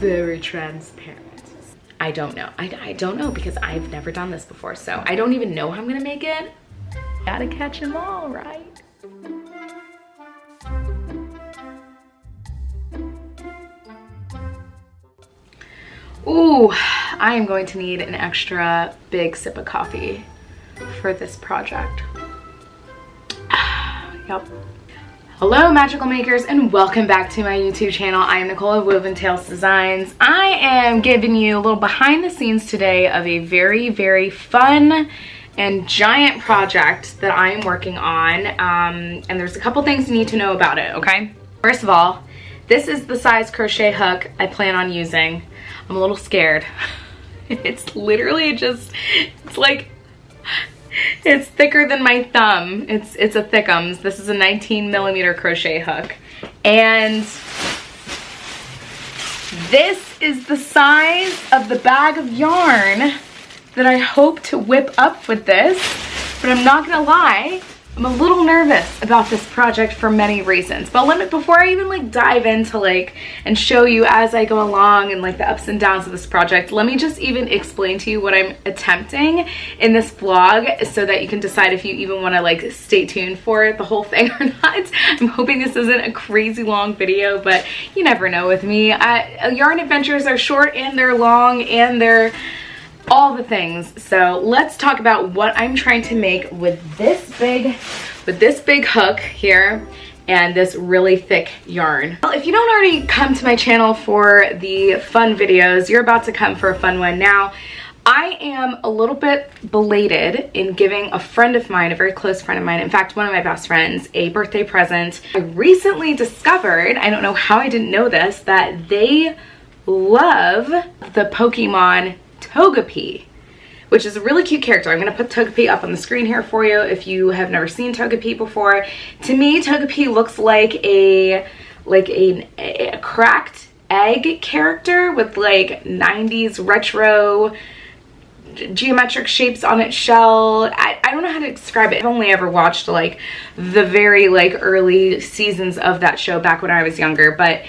very transparent. I don't know. I don't know because I've never done this before, so I don't even know how I'm gonna make it. Gotta catch them all, right? Ooh, I am going to need an extra big sip of coffee for this project. Yep. Hello magical makers and welcome back to my YouTube channel. I am Nicole of Woven Tales Designs. I am giving you a little behind the scenes today of a very, very fun and giant project that I am working on. And there's a couple things you need to know about it, okay? First of all, this is the size crochet hook I plan on using. I'm a little scared. It's literally just, it's thicker than my thumb. It's a thickums. This is a 19mm crochet hook. And this is the size of the bag of yarn that I hope to whip up with this. But I'm not gonna lie, I'm a little nervous about this project for many reasons. But before I even dive into and show you as I go along and the ups and downs of this project, let me just even explain to you what I'm attempting in this vlog so that you can decide if you even want to stay tuned for the whole thing or not. I'm hoping this isn't a crazy long video, but you never know with me. Yarn adventures are short and they're long and they're all the things. So let's talk about what I'm trying to make with this big hook here and this really thick yarn. Well, if you don't already come to my channel for the fun videos, you're about to come for a fun one now. I am a little bit belated in giving a friend of mine, a very close friend of mine, in fact, one of my best friends, a birthday present. I recently discovered, I don't know how I didn't know this, that they love the Pokemon Togepi, which is a really cute character. I'm going to put Togepi up on the screen here for you if you have never seen Togepi before. To me, Togepi looks like a cracked egg character with 90s retro geometric shapes on its shell. I don't know how to describe it. I've only ever watched the very early seasons of that show back when I was younger, but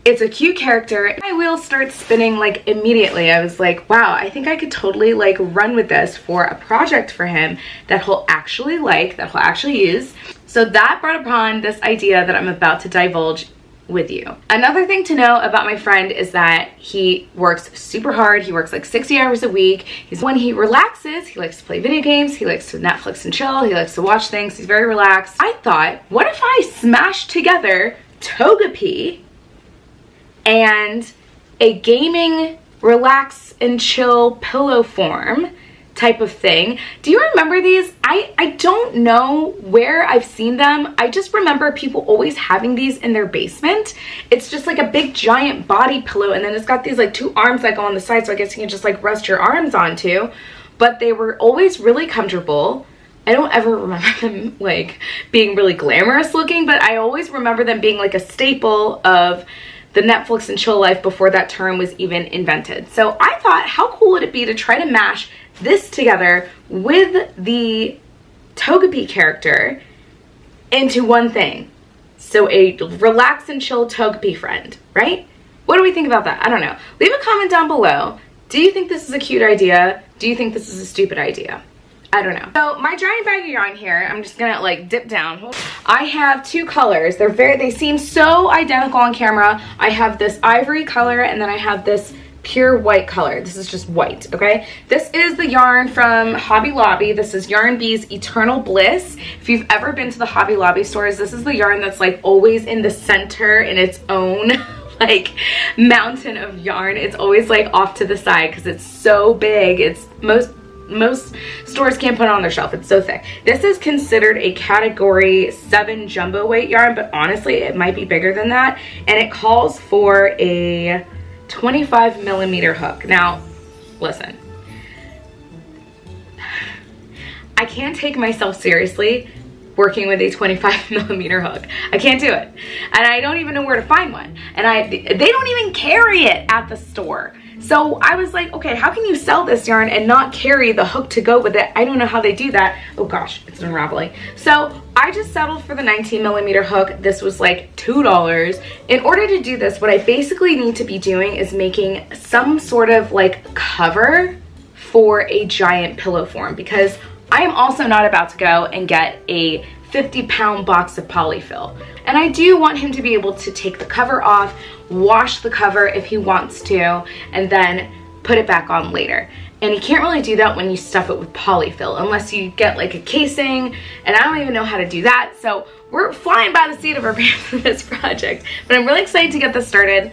it's a cute character. My wheels start spinning immediately. I was like, wow, I think I could totally run with this for a project for him that he'll actually that he'll actually use. So that brought upon this idea that I'm about to divulge with you. Another thing to know about my friend is that he works super hard. He works 60 hours a week. When he relaxes, he likes to play video games. He likes to Netflix and chill. He likes to watch things. He's very relaxed. I thought, what if I smashed together Togepi and a gaming relax and chill pillow form type of thing. Do you remember these? I don't know where I've seen them. I just remember people always having these in their basement. It's just a big giant body pillow, and then it's got these two arms that go on the side, so I guess you can just rest your arms onto. But they were always really comfortable. I don't ever remember them being really glamorous looking, but I always remember them being a staple of the Netflix and chill life before that term was even invented. So I thought, how cool would it be to try to mash this together with the Togepi character into one thing? So a relax and chill Togepi friend, right? What do we think about that? I don't know. Leave a comment down below. Do you think this is a cute idea? Do you think this is a stupid idea? I don't know. So my giant bag of yarn here, I'm just gonna dip down. I have two colors. They seem so identical on camera. I have this ivory color and then I have this pure white color. This is just white, okay? This is the yarn from Hobby Lobby. This is Yarn Bee's Eternal Bliss. If you've ever been to the Hobby Lobby stores, this is the yarn that's always in the center in its own mountain of yarn. It's always off to the side because it's so big. It's most stores can't put it on their shelf. It's so thick. This is considered a category 7 jumbo weight yarn, but honestly it might be bigger than that, and it calls for a 25mm hook. Now listen, I can't take myself seriously working with a 25mm hook. I can't do it. And I don't even know where to find one. And they don't even carry it at the store. So I was like, okay, how can you sell this yarn and not carry the hook to go with it? I don't know how they do that. Oh gosh, it's unraveling. So I just settled for the 19mm hook. This was like $2. In order to do this, what I basically need to be doing is making some sort of like cover for a giant pillow form, because I am also not about to go and get a 50-pound box of polyfill. And I do want him to be able to take the cover off, wash the cover if he wants to, and then put it back on later. And you can't really do that when you stuff it with polyfill unless you get like a casing, and I don't even know how to do that. So we're flying by the seat of our pants for this project, but I'm really excited to get this started.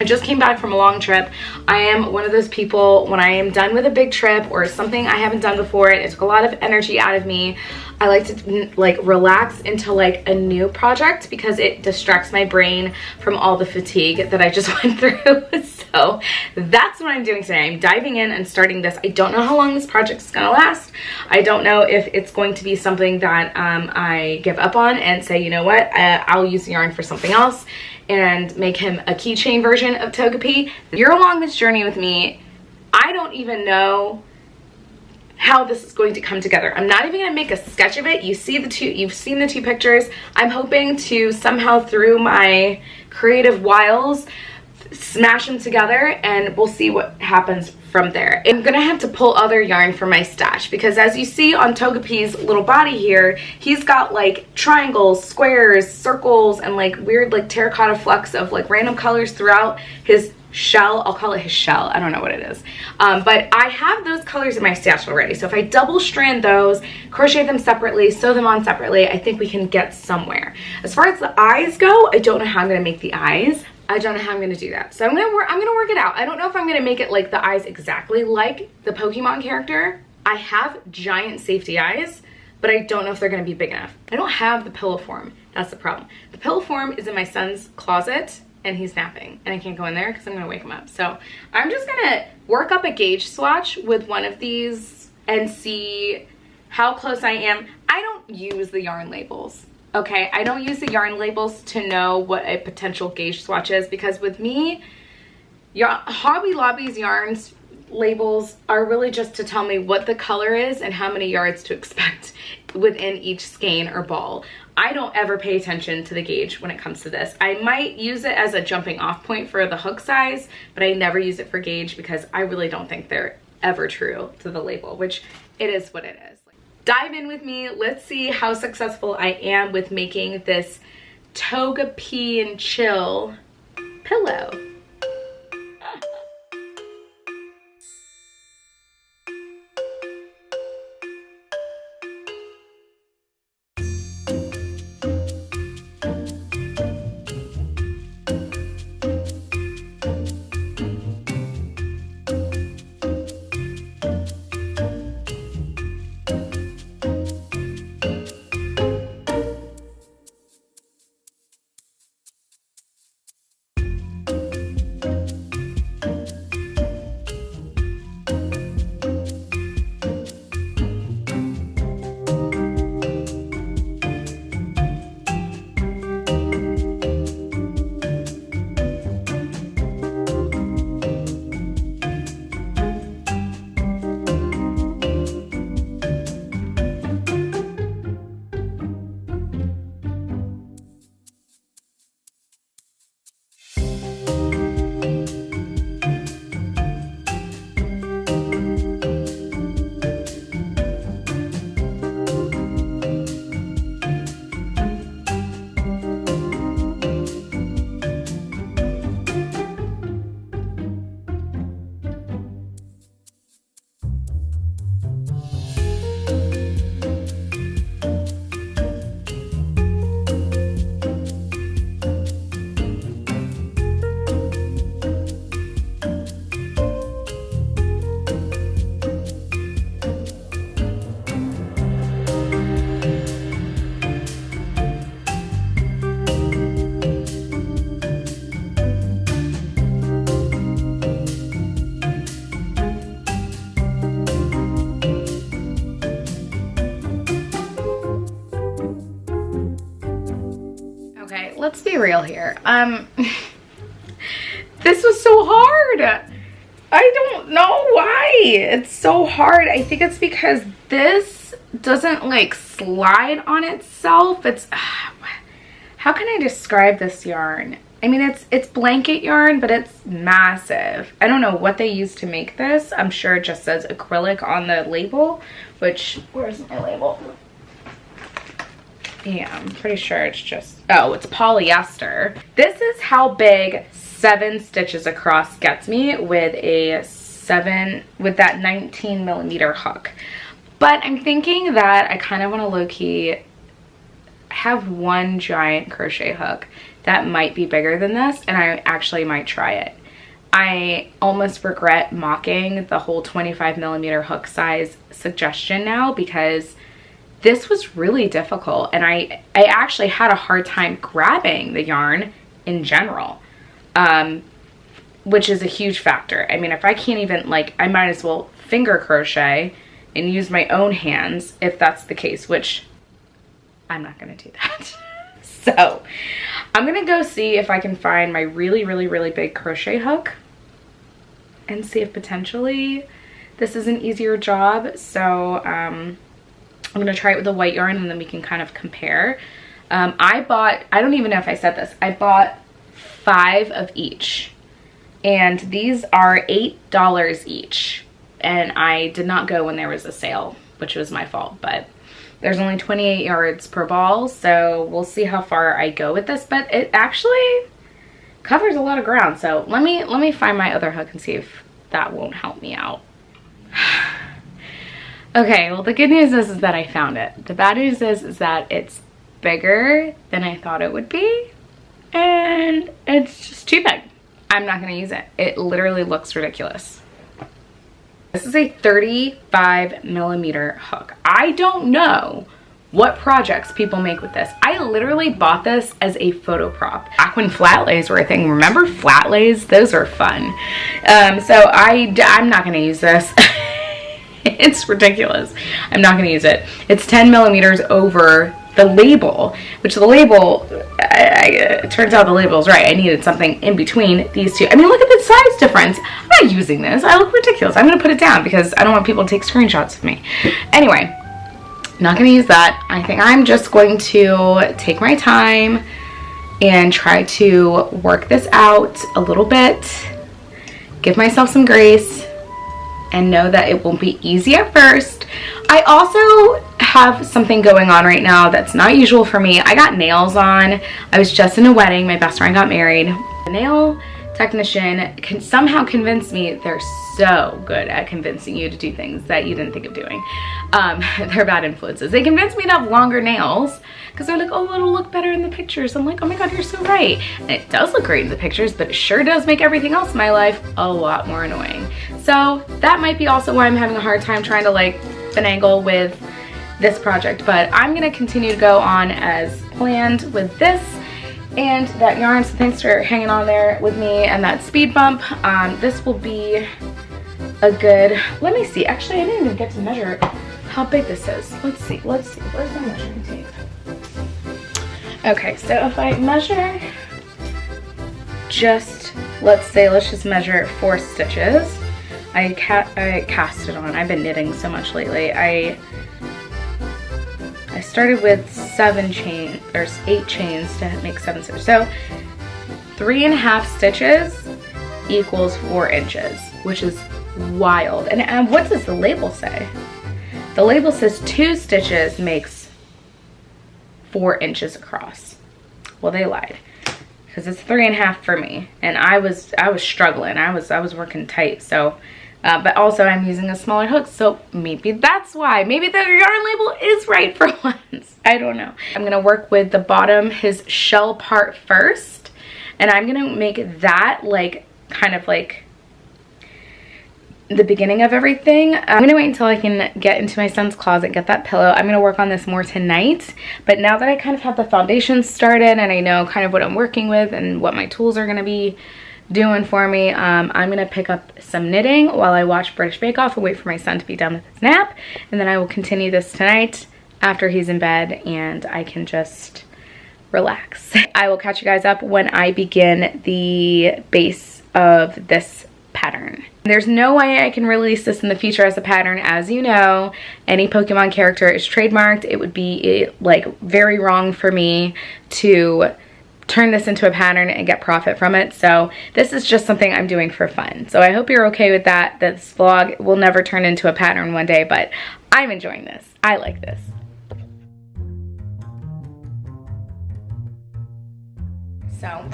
I just came back from a long trip. I am one of those people, when I am done with a big trip or something I haven't done before, it took a lot of energy out of me, I like to like relax into like a new project because it distracts my brain from all the fatigue that I just went through. So that's what I'm doing today. I'm diving in and starting this. I don't know how long this project is gonna last. I don't know if it's going to be something that I give up on and say, you know what, I'll use the yarn for something else and make him a keychain version of Togepi. You're along this journey with me. I don't even know how this is going to come together. I'm not even gonna make a sketch of it. You've seen the two pictures. I'm hoping to somehow, through my creative wiles, smash them together, and we'll see what happens from there. I'm gonna have to pull other yarn from my stash because, as you see on Togepi's little body here, he's got like triangles, squares, circles, and like weird like terracotta flecks of like random colors throughout his shell. I'll call it his shell. I don't know what it is. But I have those colors in my stash already. So if I double strand those, crochet them separately, sew them on separately, I think we can get somewhere. As far as the eyes go, I don't know how I'm gonna make the eyes. I don't know how I'm gonna do that. So I'm gonna work it out. I don't know if I'm gonna make it like the eyes exactly like the Pokemon character. I have giant safety eyes, but I don't know if they're gonna be big enough. I don't have the pillow form. That's the problem. The pillow form is in my son's closet and he's napping and I can't go in there because I'm gonna wake him up. So I'm just gonna work up a gauge swatch with one of these and see how close I am. I don't use the yarn labels. Okay, I don't use the yarn labels to know what a potential gauge swatch is, because with me, Hobby Lobby's yarns labels are really just to tell me what the color is and how many yards to expect within each skein or ball. I don't ever pay attention to the gauge when it comes to this. I might use it as a jumping off point for the hook size, but I never use it for gauge because I really don't think they're ever true to the label, which it is what it is. Dive in with me. Let's see how successful I am with making this Togepi and Chill pillow. real here. This was so hard. I don't know why it's so hard. I think it's because this doesn't like slide on itself. It's how can I describe this yarn? I mean, it's blanket yarn, but it's massive. I don't know what they use to make this. I'm sure it just says acrylic on the label, which, where's my label? Yeah, I'm pretty sure it's just, oh, it's polyester. This is how big 7 stitches across gets me with that 19 millimeter hook. But I'm thinking that I kind of want to low-key have one giant crochet hook that might be bigger than this, and I actually might try it. I almost regret mocking the whole 25 millimeter hook size suggestion now, because this was really difficult, and I actually had a hard time grabbing the yarn in general. Which is a huge factor. I mean, if I can't even, like, I might as well finger crochet and use my own hands if that's the case, which I'm not gonna do that. So I'm gonna go see if I can find my really, really, really big crochet hook and see if potentially this is an easier job. So I'm gonna try it with the white yarn, and then we can kind of compare. I don't even know if I said this, I bought 5 of each, and these are $8 each, and I did not go when there was a sale, which was my fault, but there's only 28 yards per ball, so we'll see how far I go with this, but it actually covers a lot of ground. So let me find my other hook and see if that won't help me out. Okay, well, the good news is that I found it. The bad news is that it's bigger than I thought it would be, and it's just too big. I'm not gonna use it. It literally looks ridiculous. This is a 35 millimeter hook. I don't know what projects people make with this. I literally bought this as a photo prop back when flat lays were a thing. Remember flat lays? Those are fun. So I'm not gonna use this. It's ridiculous. I'm not gonna use it. It's 10 millimeters over the label, which the label, it turns out the label is right. I needed something in between these two. I mean, look at the size difference. I'm not using this. I look ridiculous. I'm gonna put it down because I don't want people to take screenshots of me. Anyway, not gonna use that. I think I'm just going to take my time and try to work this out a little bit, give myself some grace, and know that it won't be easy at first. I also have something going on right now that's not usual for me. I got nails on. I was just in a wedding. My best friend got married. The nail technician can somehow convince me. They're so good at convincing you to do things that you didn't think of doing. They're bad influences. They convinced me to have longer nails because they're like, oh, it'll look better in the pictures. I'm like, oh my God, you're so right. And it does look great in the pictures, but it sure does make everything else in my life a lot more annoying. So that might be also why I'm having a hard time trying to like finagle with this project, but I'm gonna continue to go on as planned with this and that yarn. So thanks for hanging on there with me and that speed bump. This will be a good, let me see, actually I didn't even get to measure how big this is. Let's see, where's my measuring tape? Okay, so if I measure just, let's just measure 4 stitches. I cast it on. I've been knitting so much lately. I started with 7 chains, or 8 chains to make 7 stitches. So 3.5 stitches equals 4 inches, which is wild. And what does the label say? The label says 2 stitches makes 4 inches across. Well, they lied, because it's 3.5 for me, and I was struggling. I was working tight. So. But also I'm using a smaller hook, so maybe that's why. Maybe the yarn label is right for once. I don't know. I'm gonna work with the bottom, his shell part first, and I'm gonna make that like kind of like the beginning of everything. I'm gonna wait until I can get into my son's closet, get that pillow. I'm gonna work on this more tonight, but now that I kind of have the foundation started and I know kind of what I'm working with and what my tools are gonna be doing for me, I'm gonna pick up some knitting while I watch British Bake Off and wait for my son to be done with his nap, and then I will continue this tonight after he's in bed, and I can just relax. I will catch you guys up when I begin the base of this pattern. There's no way I can release this in the future as a pattern. As you know, any Pokemon character is trademarked. It would be like very wrong for me to turn this into a pattern and get profit from it. So this is just something I'm doing for fun. So I hope you're okay with that. This vlog will never turn into a pattern one day, but I'm enjoying this. I like this. So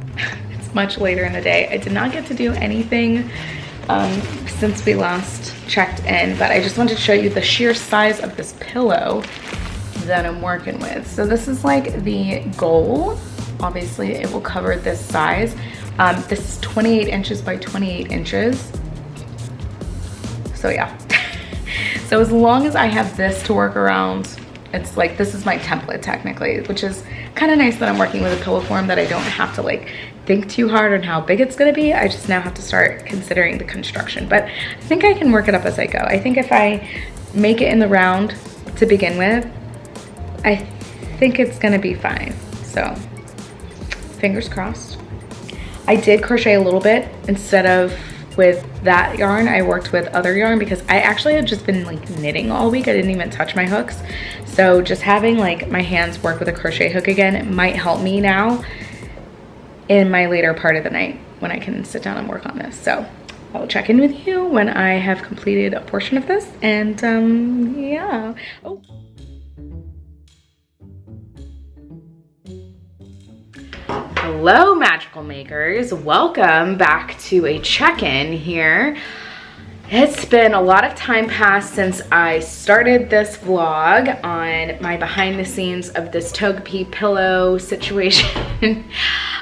it's much later in the day. I did not get to do anything since we last checked in, but I just wanted to show you the sheer size of this pillow that I'm working with. So this is like the goal. Obviously it will cover this size. This is 28 inches by 28 inches. So yeah. So as long as I have this to work around, it's like, this is my template technically, which is kind of nice that I'm working with a pillow form that I don't have to like think too hard on how big it's gonna be. I just now have to start considering the construction, but I think I can work it up as I go. I think if I make it in the round to begin with, I think it's gonna be fine. So fingers crossed. I did crochet a little bit instead of with that yarn. I worked with other yarn because I actually had just been like knitting all week. I didn't even touch my hooks. So just having like my hands work with a crochet hook again might help me now in my later part of the night when I can sit down and work on this. So I will check in with you when I have completed a portion of this, and yeah. Oh. Hello magical makers, welcome back to a check-in here. It's been a lot of time passed since I started this vlog on my behind the scenes of this Togepi pillow situation.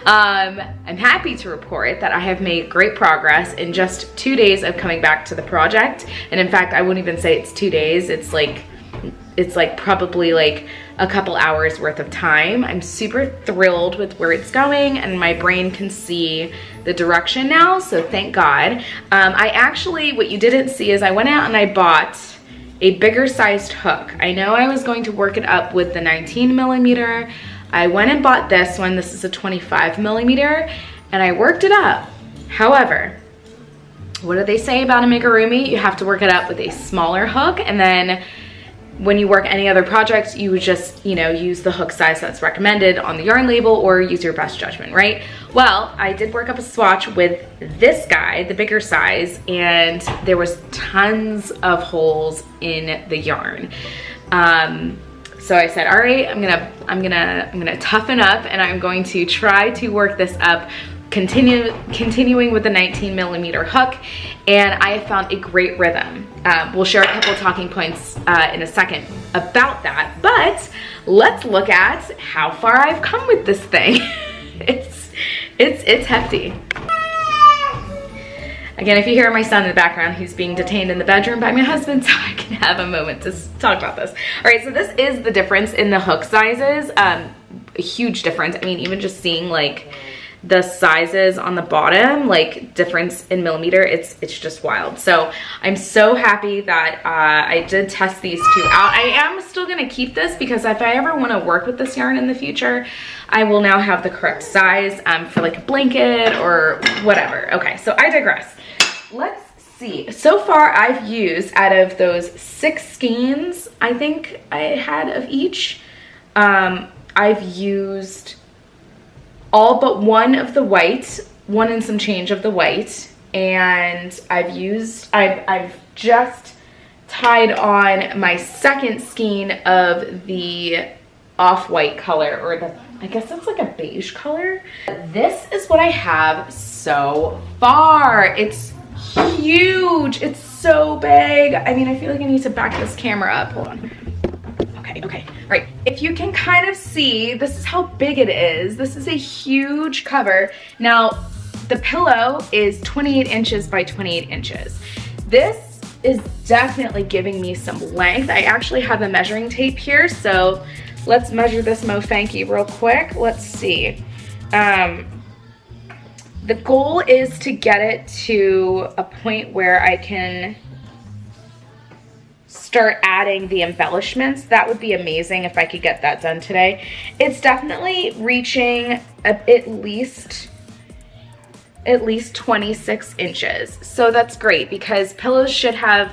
I'm happy to report that I have made great progress in just 2 days of coming back to the project. And in fact, I wouldn't even say it's 2 days. It's like probably like a couple hours worth of time. I'm super thrilled with where it's going, and my brain can see the direction now, so thank God. I actually, what you didn't see is I went out and I bought a bigger sized hook. I know I was going to work it up with the 19 millimeter. I went and bought this one. This is a 25 millimeter, and I worked it up. However, what do they say about amigurumi? You have to work it up with a smaller hook, and then when you work any other project, you would just, you know, use the hook size that's recommended on the yarn label or use your best judgment, right? Well, I did work up a swatch with this guy, the bigger size, and there was tons of holes in the yarn. So I said, all right, I'm gonna toughen up, and I'm going to try to work this up continuing with the 19 millimeter hook, and I have found a great rhythm. We'll share a couple talking points in a second about that, but let's look at how far I've come with this thing. It's hefty. Again, if you hear my son in the background, he's being detained in the bedroom by my husband, so I can have a moment to talk about this. All right, so this is the difference in the hook sizes. A huge difference. I mean, even just seeing like the sizes on the bottom, like difference in millimeter, it's just wild. So I'm so happy that I did test these two out. I am still gonna keep this because if I ever wanna work with this yarn in the future, I will now have the correct size for like a blanket or whatever. Okay, so I digress. Let's see. So far I've used, out of those 6 skeins I think I had of each, I've used all but one of the white, one and some change of the white, and I've just tied on my second skein of the off-white color, or the, I guess it's like a beige color. This is what I have so far. It's huge, it's so big. I mean, I feel like I need to back this camera up, hold on. Okay, right. If you can kind of see, this is how big it is. This is a huge cover. Now, the pillow is 28 inches by 28 inches. This is definitely giving me some length. I actually have the measuring tape here, so let's measure this mofanky real quick. Let's see. The goal is to get it to a point where I can start adding the embellishments. That would be amazing if I could get that done today. It's definitely reaching at least 26 inches. So that's great because pillows should have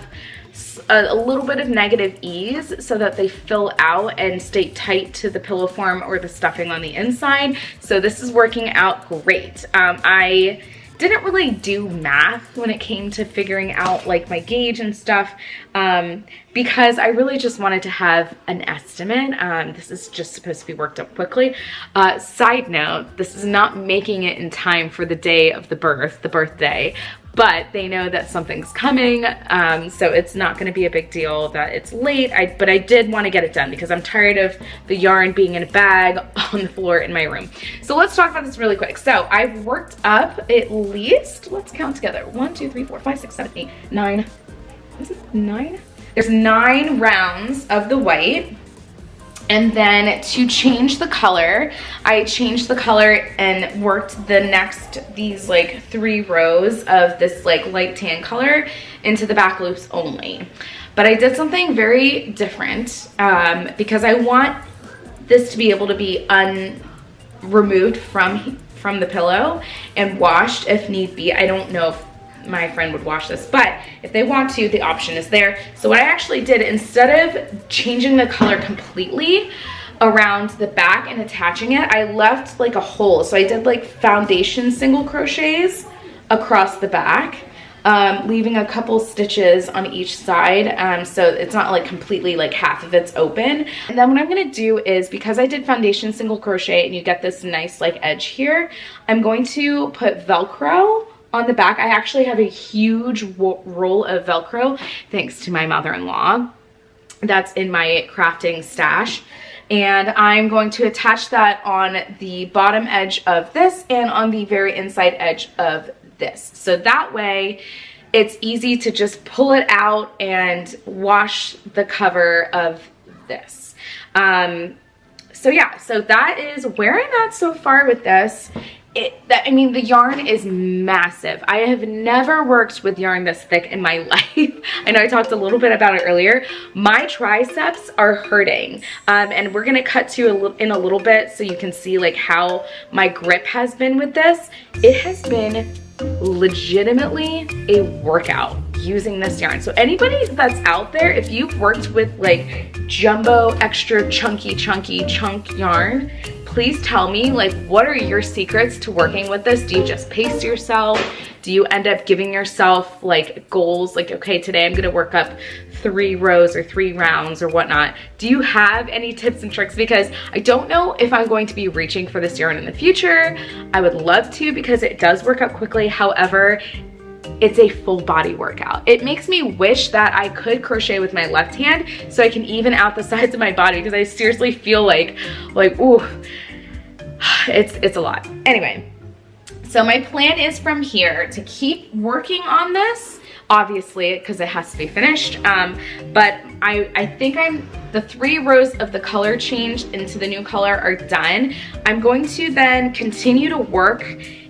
a little bit of negative ease so that they fill out and stay tight to the pillow form or the stuffing on the inside. So this is working out great. I didn't really do math when it came to figuring out like my gauge and stuff because I really just wanted to have an estimate. This is just supposed to be worked up quickly. Side note, this is not making it in time for the day of the birthday, but they know that something's coming, so it's not going to be a big deal that it's late. But I did want to get it done because I'm tired of the yarn being in a bag on the floor in my room. So let's talk about this really quick. So I've worked up at least, let's count together, 1, 2, 3, 4, 5, 6, 7, 8, 9. Is it 9? There's 9 rounds of the white. And then to change the color, I changed the color and worked these like 3 rows of this like light tan color into the back loops only. But I did something very different because I want this to be able to be removed from the pillow and washed if need be. I don't know if my friend would wash this, but if they want to, the option is there. So what I actually did, instead of changing the color completely around the back and attaching it, I left like a hole. So I did like foundation single crochets across the back, leaving a couple stitches on each side, so it's not like completely like half of it's open. And then what I'm gonna do is, because I did foundation single crochet and you get this nice like edge here, I'm going to put Velcro on the back. I actually have a huge roll of Velcro thanks to my mother-in-law that's in my crafting stash, and I'm going to attach that on the bottom edge of this and on the very inside edge of this, so that way it's easy to just pull it out and wash the cover of this. So yeah, so that is where I'm at so far with this. I mean, the yarn is massive. I have never worked with yarn this thick in my life. I know I talked a little bit about it earlier. My triceps are hurting, and we're gonna cut to in a little bit so you can see like how my grip has been with this. It has been legitimately a workout using this yarn. So anybody that's out there, if you've worked with like jumbo extra chunky chunk yarn, please tell me, like, what are your secrets to working with this? Do you just pace yourself? Do you end up giving yourself like goals, like, okay, today I'm gonna work up 3 rows or 3 rounds or whatnot? Do you have any tips and tricks? Because I don't know if I'm going to be reaching for this yarn in the future. I would love to because it does work up quickly. However, it's a full body workout. It makes me wish that I could crochet with my left hand so I can even out the sides of my body, because I seriously feel like ooh, it's a lot. Anyway, so my plan is from here to keep working on this, obviously, because it has to be finished. But I think the 3 rows of the color changed into the new color are done. I'm going to then continue to work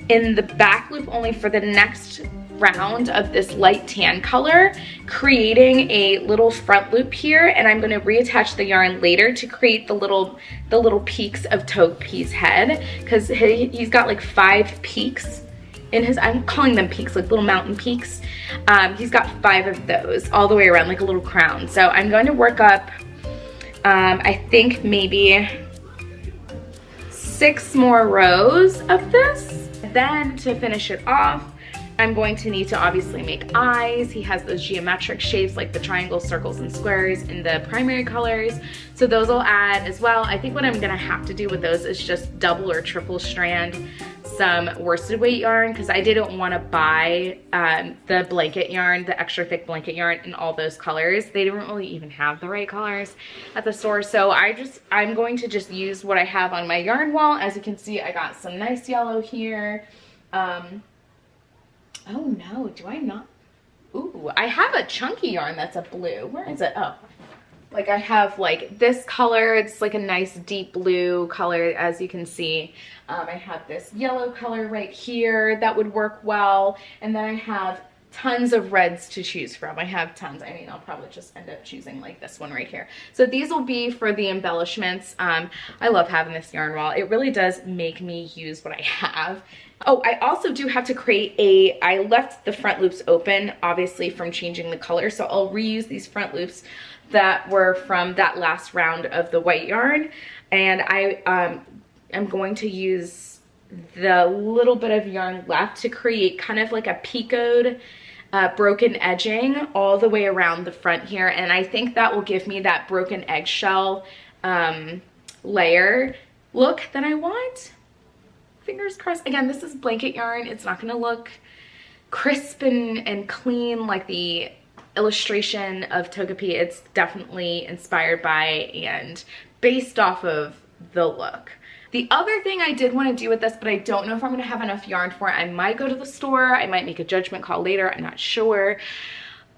in the back loop only for the next round of this light tan color, creating a little front loop here, and I'm going to reattach the yarn later to create the little peaks of Togepi's head, because he's got like 5 peaks in his, I'm calling them peaks, like little mountain peaks. He's got 5 of those all the way around, like a little crown. So I'm going to work up, I think maybe 6 more rows of this. Then to finish it off, I'm going to need to obviously make eyes. He has those geometric shapes like the triangles, circles, and squares in the primary colors. So those will add as well. I think what I'm gonna have to do with those is just double or triple strand some worsted weight yarn, because I didn't want to buy the blanket yarn, the extra thick blanket yarn in all those colors. They didn't really even have the right colors at the store. So I'm going to just use what I have on my yarn wall. As you can see, I got some nice yellow here. Oh no, do I not? Ooh, I have a chunky yarn that's a blue. Where is it? Oh, like I have like this color. It's like a nice deep blue color, as you can see. I have this yellow color right here that would work well. And then I have tons of reds to choose from. I have tons. I mean, I'll probably just end up choosing like this one right here. So these will be for the embellishments. I love having this yarn wall. It really does make me use what I have. Oh, I also do have to create I left the front loops open, obviously from changing the color. So I'll reuse these front loops that were from that last round of the white yarn. And I am going to use the little bit of yarn left to create kind of like a picoed broken edging all the way around the front here, and I think that will give me that broken eggshell layer look that I want. Fingers crossed. Again, this is blanket yarn. It's not going to look crisp and clean like the illustration of Togepi. It's definitely inspired by and based off of the look. The other thing I did want to do with this, but I don't know if I'm going to have enough yarn for it. I might go to the store. I might make a judgment call later. I'm not sure.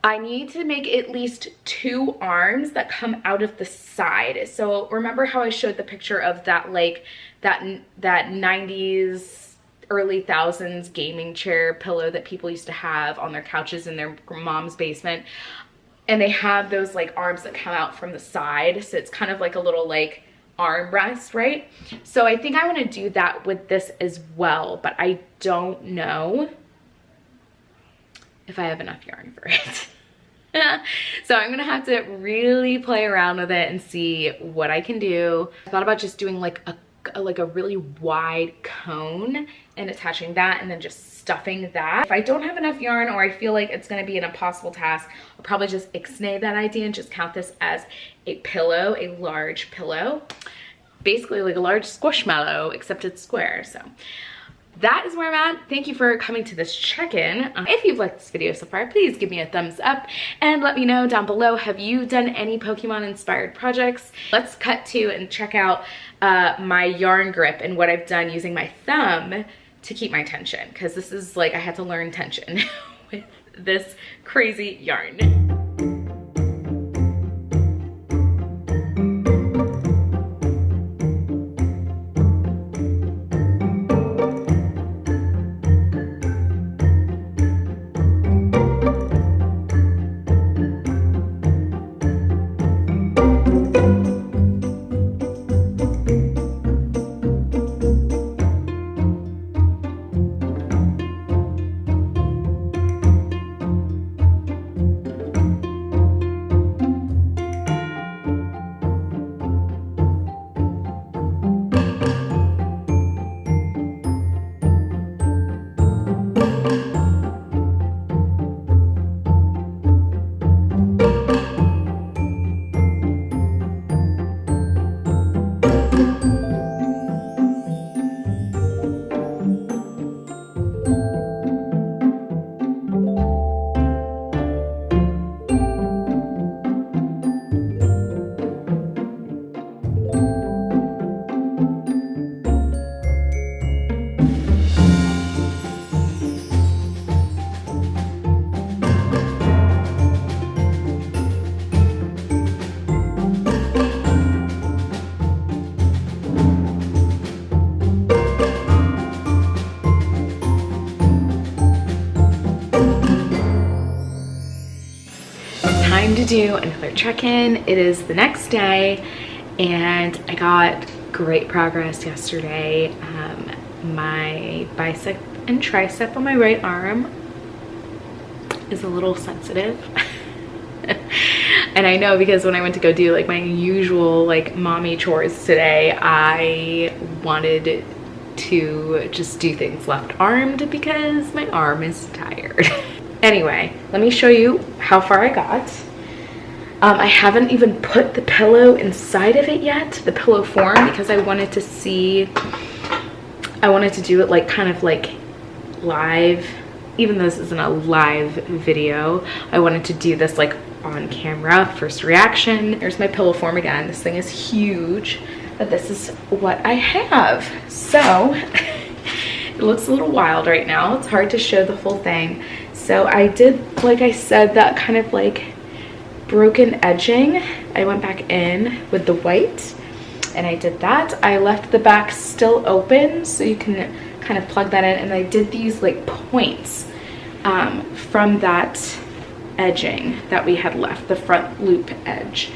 I need to make at least 2 arms that come out of the side. So remember how I showed the picture of that like that 90s, early thousands gaming chair pillow that people used to have on their couches in their mom's basement? And they have those like arms that come out from the side. So it's kind of like a little like armrest, right? So I think I want to do that with this as well, but I don't know if I have enough yarn for it. So I'm gonna have to really play around with it and see what I can do. I thought about just doing like a really wide cone and attaching that and then just stuffing that. If I don't have enough yarn or I feel like it's gonna be an impossible task, I'll probably just ixnay that idea and just count this as a pillow, a large pillow. Basically like a large squishmallow, except it's square. So that is where I'm at. Thank you for coming to this check-in. If you've liked this video so far, please give me a thumbs up and let me know down below, have you done any Pokemon inspired projects? Let's cut to and check out my yarn grip and what I've done using my thumb to keep my tension, because this is like I had to learn tension with this crazy yarn. Time to do another check-in. It is the next day and I got great progress yesterday. My bicep and tricep on my right arm is a little sensitive. And I know because when I went to go do like my usual like mommy chores today, I wanted to just do things left-armed because my arm is tired. Anyway, let me show you how far I got. I haven't even put the pillow inside of it yet, the pillow form, because I wanted to see, I wanted to do it like kind of like live, even though this isn't a live video. I wanted to do this like on camera, first reaction. Here's my pillow form again. This thing is huge, but this is what I have. So it looks a little wild right now. It's hard to show the full thing. So I did, like I said, that kind of like broken edging. I went back in with the white and I did that. I left the back still open so you can kind of plug that in, and I did these like points from that edging that we had left, the front loop edge.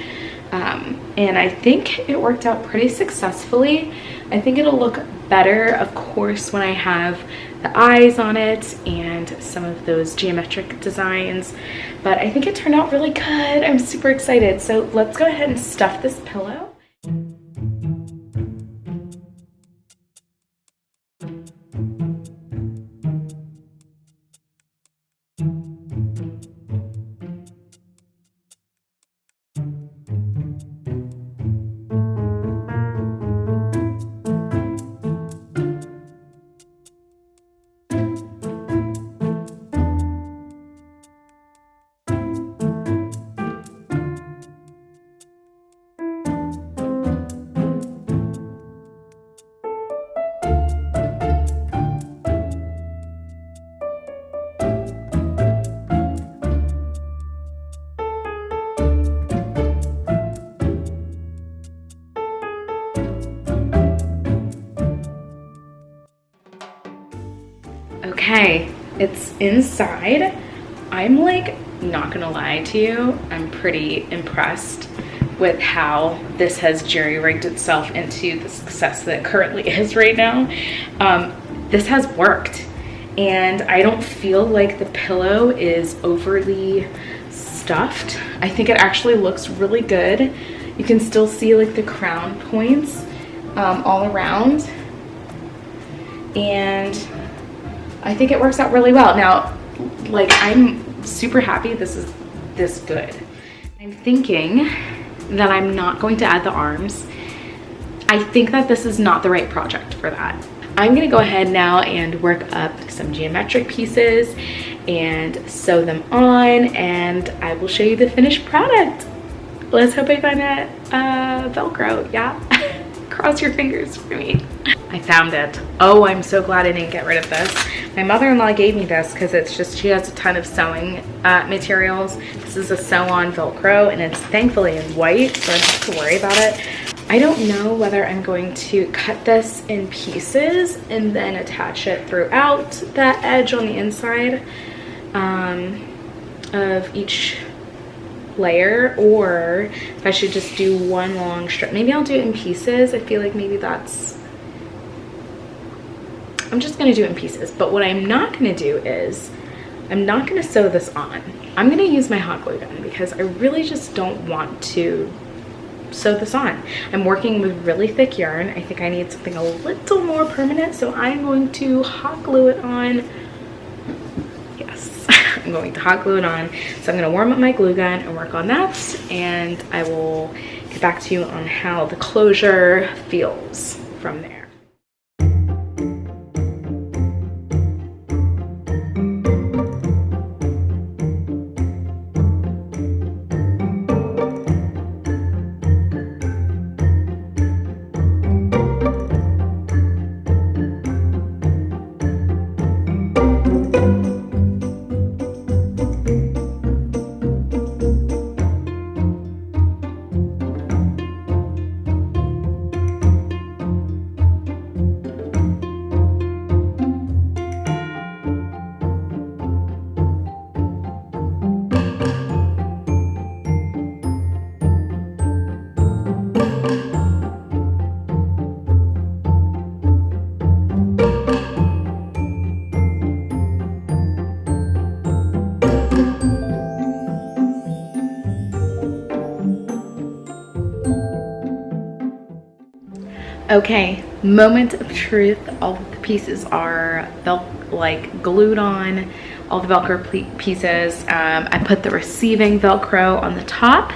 And I think it worked out pretty successfully. I think it'll look better, of course, when I have the eyes on it and some of those geometric designs, but I think it turned out really good. I'm super excited. So let's go ahead and stuff this pillow. Okay, it's inside. I'm like, not gonna lie to you, I'm pretty impressed with how this has jerry-rigged itself into the success that it currently is right now. This has worked, and I don't feel like the pillow is overly stuffed. I think it actually looks really good. You can still see like the crown points all around, and I think it works out really well. Now, like, I'm super happy this is this good. I'm thinking that I'm not going to add the arms. I think that this is not the right project for that. I'm gonna go ahead now and work up some geometric pieces and sew them on, and I will show you the finished product. Let's hope I find that Velcro, yeah? Cross your fingers for me. I found it. Oh, I'm so glad I didn't get rid of this. My mother-in-law gave me this because it's just, she has a ton of sewing materials. This is a sew-on Velcro, and it's thankfully in white, so I don't have to worry about it. I don't know whether I'm going to cut this in pieces and then attach it throughout that edge on the inside of each layer, or if I should just do one long strip. Maybe I'll do it in pieces. I feel like maybe that's, I'm just gonna do it in pieces. But what I'm not gonna do is, I'm not gonna sew this on. I'm gonna use my hot glue gun because I really just don't want to sew this on. I'm working with really thick yarn. I think I need something a little more permanent, so I'm going to hot glue it on. Yes, I'm going to hot glue it on. So I'm gonna warm up my glue gun and work on that, and I will get back to you on how the closure feels from there. Okay, moment of truth. All of the pieces are like glued on, all the Velcro pieces. I put the receiving Velcro on the top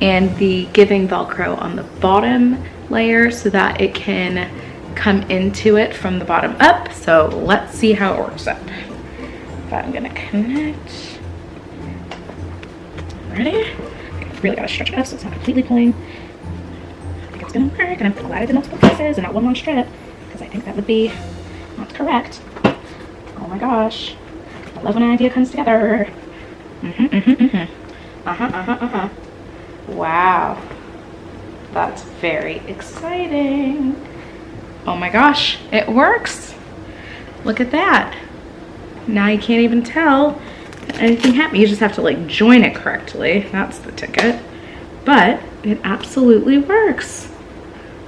and the giving Velcro on the bottom layer so that it can come into it from the bottom up. So let's see how it works out. If I'm gonna connect. Ready? I really gotta stretch it up so it's not completely pulling. It's gonna work, and I'm glad I did multiple pieces and not one long strip, because I think that would be not correct. Oh my gosh, I love when an idea comes together. Wow, that's very exciting. Oh my gosh, it works. Look at that. Now you can't even tell anything happened. You just have to like join it correctly. That's the ticket. But it absolutely works.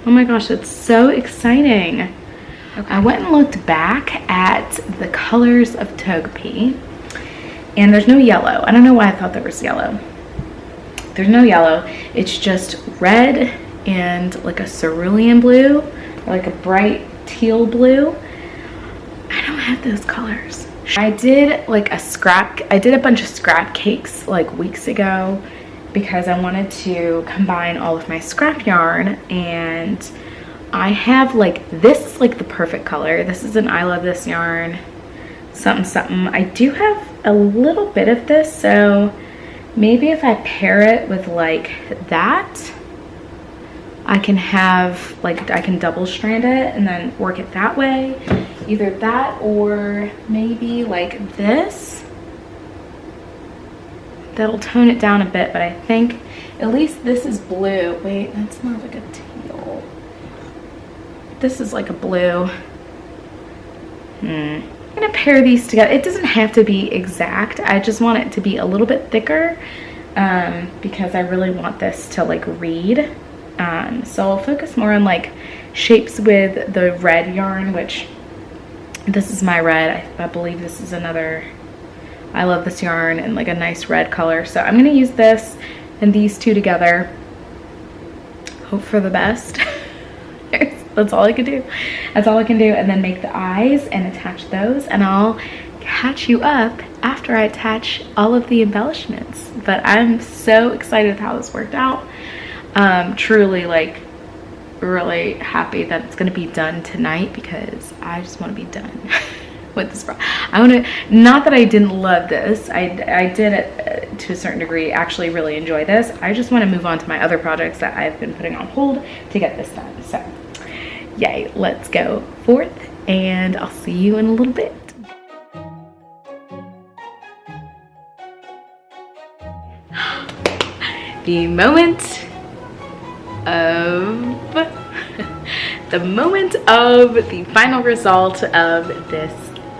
Oh my gosh, it's so exciting. Okay. I went and looked back at the colors of Togepi, and there's no yellow. I don't know why I thought there was yellow. There's no yellow. It's just red and like a cerulean blue, or like a bright teal blue. I don't have those colors. I did like I did a bunch of scrap cakes like weeks ago because I wanted to combine all of my scrap yarn, and I have like, this is like the perfect color. This is an I Love This yarn, something something. I do have a little bit of this, so maybe if I pair it with like that, I can have like, I can double strand it and then work it that way. Either that or maybe like this. That'll tone it down a bit, but I think at least this is blue. Wait, that's more like a teal. This is like a blue. I'm gonna pair these together. It doesn't have to be exact. I just want it to be a little bit thicker because I really want this to like read. So I'll focus more on like shapes with the red yarn, which this is my red. I believe this is another I Love This yarn in like a nice red color. So I'm gonna use this and these two together. Hope for the best. That's all I can do. That's all I can do. And then make the eyes and attach those, and I'll catch you up after I attach all of the embellishments. But I'm so excited how this worked out. Truly like really happy that it's gonna be done tonight because I just want to be done with this. I want to, not that I didn't love this, I did it to a certain degree actually really enjoy this. I just want to move on to my other projects that I've been putting on hold to get this done. So yay, let's go forth, and I'll see you in a little bit. The moment of the final result of this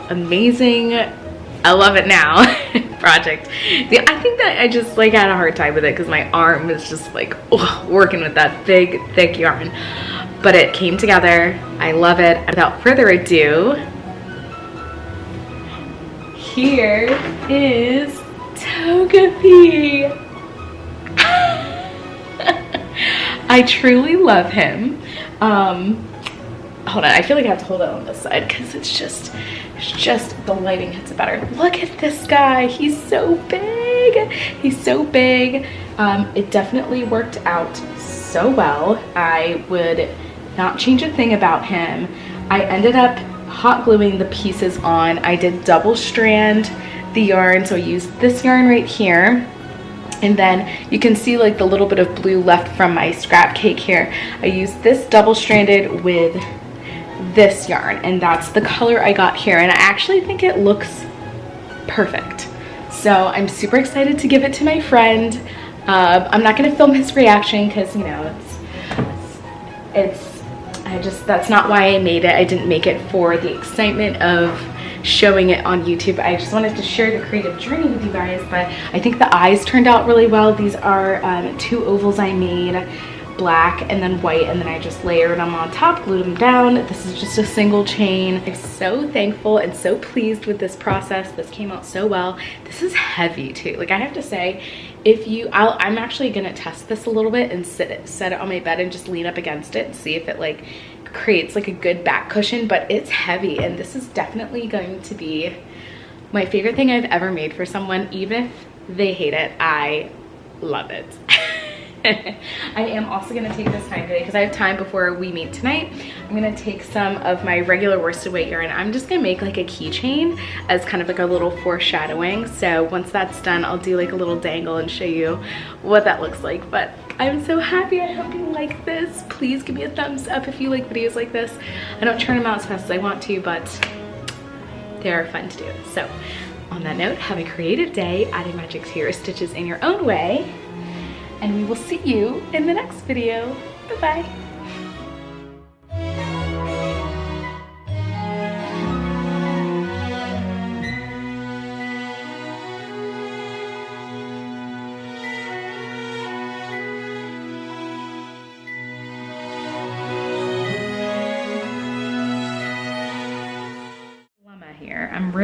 amazing, I love it now project. I think that I just like had a hard time with it because my arm was just like working with that big thick yarn, but it came together. I love it. Without further ado, here is Togepi. I truly love him. Hold on, I feel like I have to hold it on this side because it's just the lighting hits it better. Look at this guy, he's so big. He's so big. It definitely worked out so well. I would not change a thing about him. I ended up hot gluing the pieces on. I did double strand the yarn, so I used this yarn right here. And then you can see like the little bit of blue left from my scrap cake here. I used this double stranded with this yarn, and that's the color I got here. And I actually think it looks perfect. So I'm super excited to give it to my friend. I'm not gonna film his reaction because, you know, that's not why I made it. I didn't make it for the excitement of showing it on YouTube. I just wanted to share the creative journey with you guys, but I think the eyes turned out really well. These are 2 ovals I made, black and then white, and then I just layered them on top, glued them down. This is just a single chain. I'm so thankful and so pleased with this process. This came out so well. This is heavy too. Like, I have to say, I'm actually gonna test this a little bit and set it on my bed and just lean up against it and see if it like creates like a good back cushion. But it's heavy, and this is definitely going to be my favorite thing I've ever made for someone. Even if they hate it, I love it. I am also going to take this time today because I have time before we meet tonight. I'm going to take some of my regular worsted weight yarn. I'm just going to make like a keychain as kind of like a little foreshadowing. So once that's done, I'll do like a little dangle and show you what that looks like. But I'm so happy. I hope you like this. Please give me a thumbs up if you like videos like this. I don't churn them out as fast as I want to, but they are fun to do. So on that note, have a creative day, adding magic to your stitches in your own way. And we will see you in the next video. Bye-bye.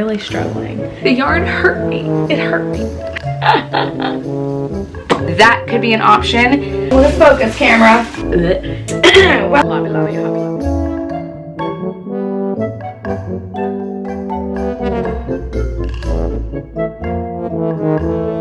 really struggling. The yarn hurt me. It hurt me. That could be an option. Let's focus, camera. Well, hobby, lobby, hobby, lobby.